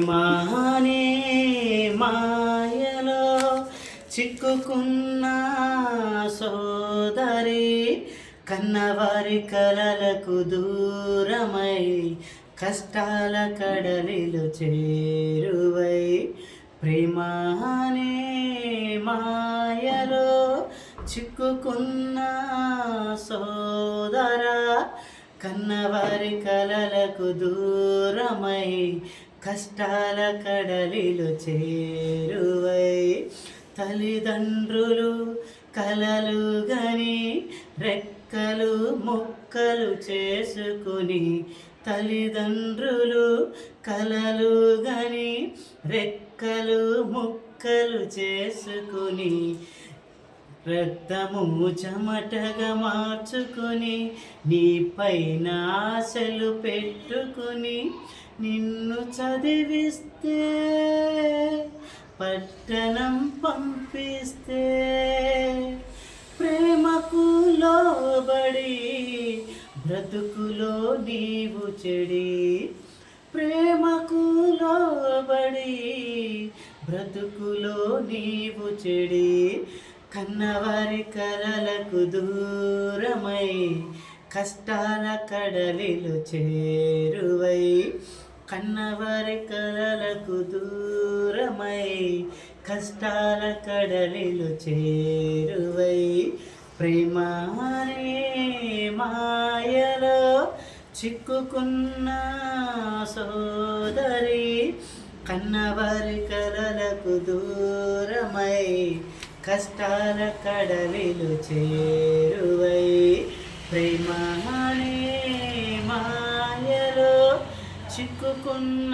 మానే మాయలో చిక్కుకున్న సోదరి, కన్నవారి కలలకు దూరమై కష్టాల కడలిలో చేరువై, ప్రేమానే మాయలో చిక్కుకున్న సోదరా, కన్నవారి కలలకు దూరమై కష్టాల కడలిలో చేరువై, తల్లిదండ్రులు కలలు గని రెక్కలు ముక్కలు చేసుకుని, తల్లిదండ్రులు కలలు గని రెక్కలు ముక్కలు చేసుకుని, రక్తము చెమటగా మార్చుకుని నీపైన ఆశలు పెట్టుకుని నిన్ను చదివిస్తే, పట్టణం పంపిస్తే, ప్రేమకు లోబడి బ్రతుకులో నీవు చెడి, ప్రేమకు లోబడి బ్రతుకులో నీవు చెడి, కన్నవారి కలలకు దూరమై కష్టాల కడలిలో చేరువై, కన్నవారి కలలకు దూరమై కష్టాల కడలిలో చేరువై, ప్రేమానే మాయలో చిక్కుకున్న సోదరి, కన్నవారి కలలకు దూరమై కష్టాల కడలిలో చేరువై, ప్రేమానే మాయలో చిక్కుకున్న